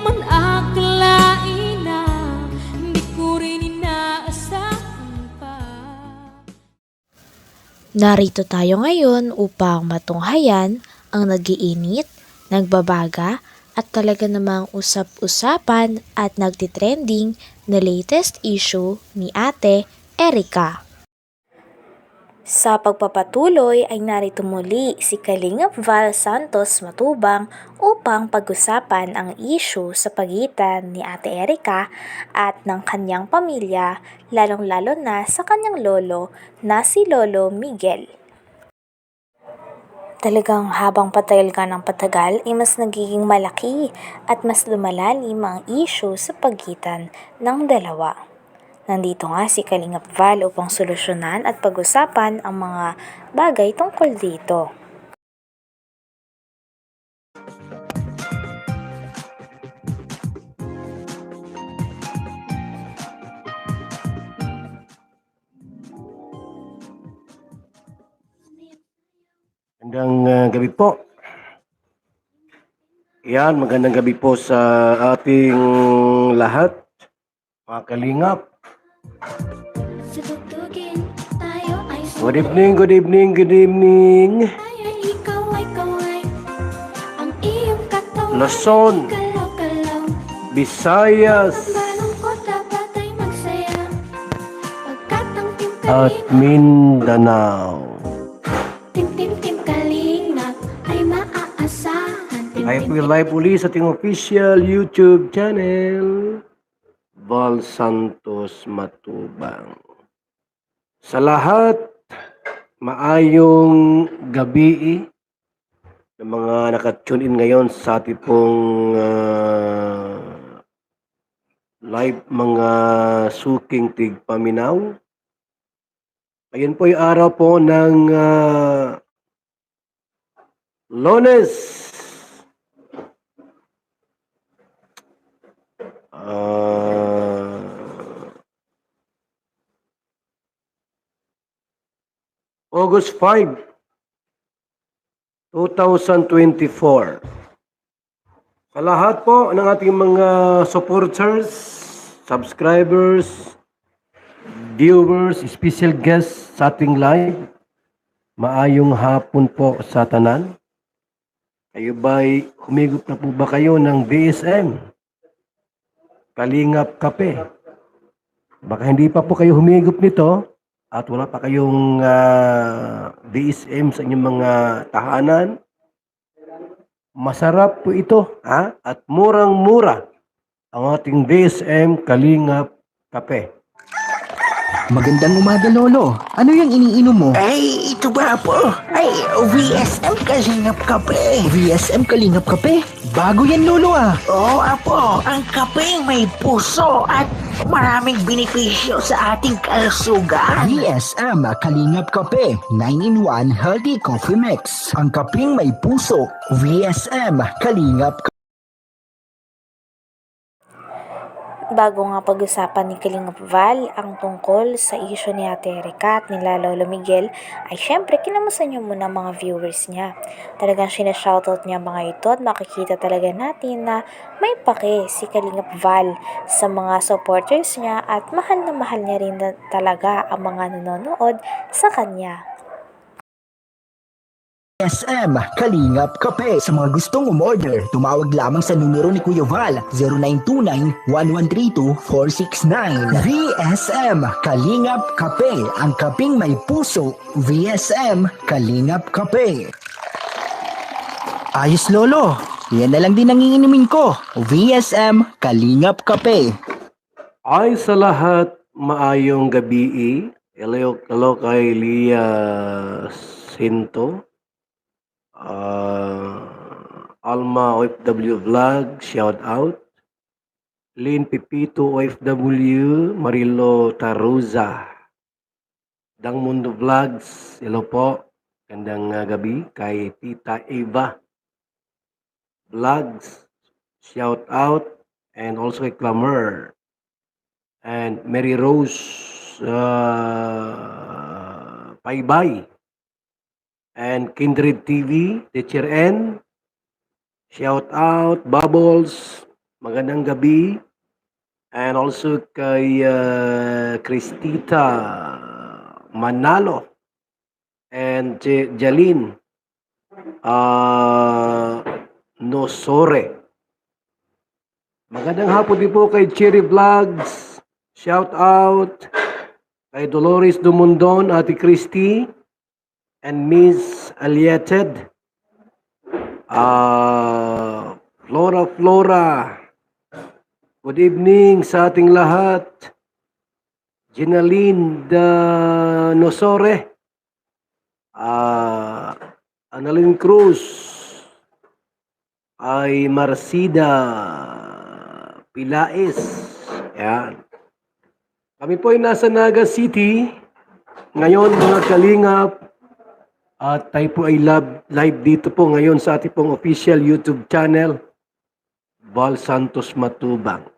man akalain na di ko rin inaasahan pa. Narito tayo ngayon upang matunghayan ang nagiinit, nagbabaga at talaga namang usap-usapan at nagtitrending na latest issue ni Ate Erika. Sa pagpapatuloy ay narito muli si Kalingap Val Santos Matubang upang pag-usapan ang issue sa pagitan ni Ate Erika at ng kanyang pamilya, lalong-lalo na sa kanyang lolo na si Lolo Miguel. Talagang habang patagal ka ng patagal ay mas nagiging malaki at mas lumalalim ang issue sa pagitan ng dalawa. Nandito nga si Kalingap Val upang solusyonan at pag-usapan ang mga bagay tungkol dito. Magandang gabi po. Magandang gabi po sa ating lahat, mga kalingap. Good evening, good evening, good evening. Luzon, Visayas, at Mindanao. Ay po live uli sa ating official YouTube channel, Val Santos Matubang. Sa lahat, maayong gabi ng mga nakatune in ngayon sa ating pong live mga suking tigpaminaw. Ayun po yung araw po ng Lunes. August 5, 2024. Sa lahat po ng ating mga supporters, subscribers, viewers, special guests sa ating live, maayong hapon po sa tanan. Kayo ba'y humigop na po ba kayo ng DSM? Kalingap Kape. Baka hindi pa po kayo humigop nito at wala pa kayong DSM sa inyong mga tahanan. Masarap po ito at murang-mura ang ating DSM Kalingap Kape. Magandang umaga, Lolo. Ano yung iniinom mo? Ay, ito ba po? Ay, VSM Kalingap Kape. VSM Kalingap Kape? Bago yan, Lolo Oo, apo. Ang kapeng may puso at maraming benepisyo sa ating kalusugan. VSM Kalingap Kape. 9-in-1 Healthy Coffee Mix. Ang kapeng may puso. VSM Kalingap Kape. Bago nga pag-usapan ni Kalingap Val ang tungkol sa issue ni Ate Erika at nila Lolo Miguel, ay syempre kinamusta niyo muna mga viewers niya. Talagang sinashoutout niya mga ito at makikita talaga natin na may pake si Kalingap Val sa mga supporters niya at mahal na mahal niya rin na talaga ang mga nanonood sa kanya. VSM Kalingap Kape. Sa mga gustong umorder, tumawag lamang sa numero ni Kuya Val, 0929-1132-469. VSM Kalingap Kape. Ang kaping may puso. VSM Kalingap Kape. Ayos, Lolo. Yan na lang din ang iinumin ko. VSM Kalingap Kape. Ay sa lahat, maayong gabi. Hello kay Lia Sinto. Alma OFW Vlog, shout out. Lynn Pipito OFW, Marilo Taruza. Dang Mundo Vlogs, hello po. Gandang gabi kay Tita Eva Vlogs, shout out. And also kay Clamor. And Mary Rose Paybay. And Kindred TV, Teacher N, shout out, Bubbles, magandang gabi. And also kay Cristita Manalo and Jalin Nosore. Magandang hapon din po kay Cherry Vlogs. Shout out kay Dolores Dumundon, Ate Christy, and Miss Alieted. Flora. Good evening sa ating lahat. Ginaline Nosore. Annalyn Cruz. Ay Marcida Pilaes. Yan. Kami po ay nasa Naga City. Ngayon mga kalingap. At tayo po ay live dito po ngayon sa ating pong official YouTube channel. Val Santos Matubang.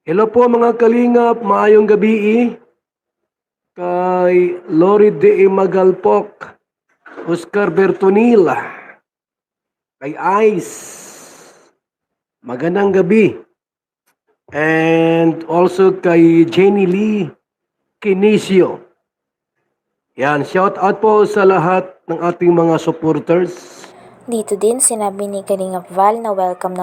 Hello po mga kalingap, maayong gabi kay Lori De Magalpok, Oscar Bertonil, kay Ice, magandang gabi. And also kay Jenny Lee Kinisio. Yan, shout out po sa lahat ng ating mga supporters. Dito din sinabi ni Kalingap Val na welcome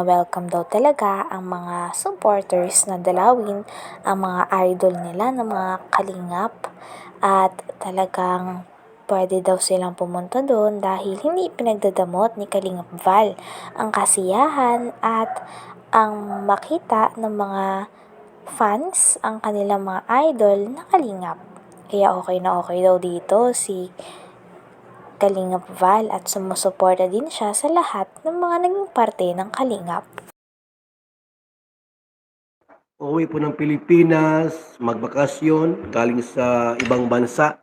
daw talaga ang mga supporters na dalawin ang mga idol nila ng mga kalingap at talagang pwede daw silang pumunta doon dahil hindi pinagdadamot ni Kalingap Val ang kasiyahan at ang makita ng mga fans ang kanilang mga idol na kalingap. Kaya okay na okay daw dito si Kalingap Val at sumusuporta din siya sa lahat ng mga naging parte ng Kalingap. Uwi po ng Pilipinas, magbakasyon, galing sa ibang bansa.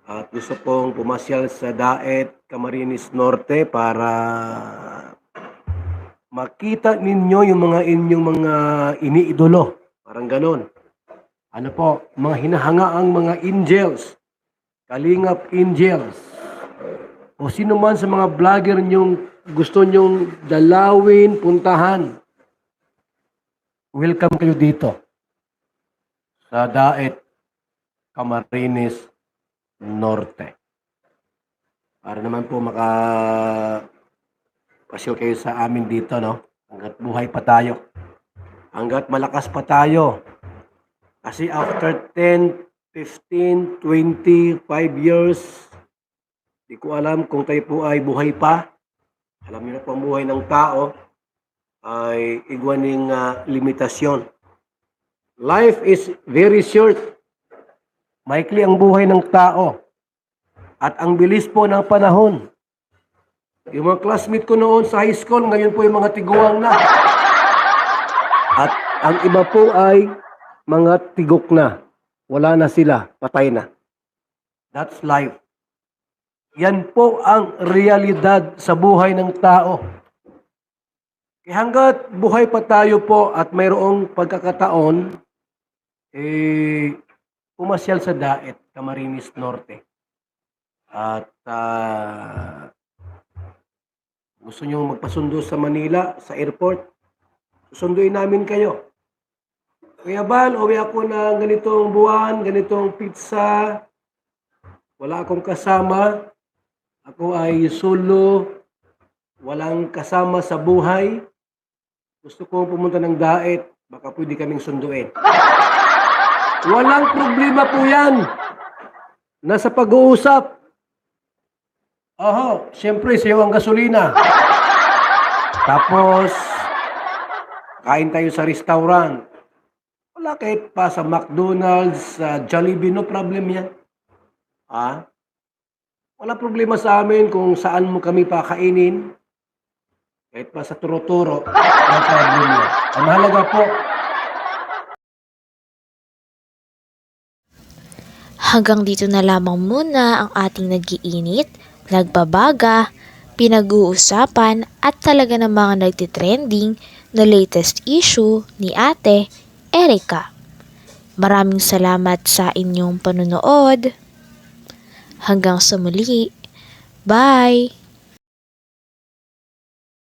At gusto pong pumasyal sa Daet, Camarines Norte para makita ninyo yung mga inyong mga iniidolo. Parang ganon. Ano po, mga hinahangaang mga angels. Kalingap Angels. O sino man sa mga vlogger nyong gusto nyong dalawin, puntahan. Welcome kayo dito. Sa Daet, Camarines Norte. Para naman po pasyal kayo sa amin dito, no? Hanggat buhay pa tayo. Hanggat malakas pa tayo. Kasi after 10, 15, 25 years, di ko alam kung tayo po ay buhay pa. Alam niyo na po ang buhay ng tao ay igwaning limitasyon. Life is very short. Maikli ang buhay ng tao. At ang bilis po ng panahon. Yung mga classmate ko noon sa high school, ngayon po yung mga tiguang na. At ang iba po ay mga tigok na. Wala na sila, patay na. That's life. Yan po ang realidad sa buhay ng tao. Kaya hanggat buhay pa tayo po at mayroong pagkakataon, pumasyal sa Daet, Camarines Norte. At gusto nyo magpasundo sa Manila, sa airport, susunduin namin kayo. Kuya Val, uwi ako na ganitong buwan, ganitong pizza. Wala akong kasama. Ako ay solo. Walang kasama sa buhay. Gusto kong pumunta ng Daet. Baka pwede kaming sunduin. Walang problema po yan. Nasa pag-uusap. Siyempre, sayo ang gasolina. Tapos, kain tayo sa restaurant. Wala kahit pa sa McDonald's, sa Jollibee, no problem yan. Wala problema sa amin kung saan mo kami pakainin. Kahit pa sa turo-turo, no problem yan. Ang mahalaga po, Hanggang dito na lamang muna ang ating nag-iinit, nagbabaga, pinag-uusapan at talaga ng mga nagtitrending na latest issue ni Ate Erica. Maraming salamat sa inyong panunood. Hanggang sa muli. Bye!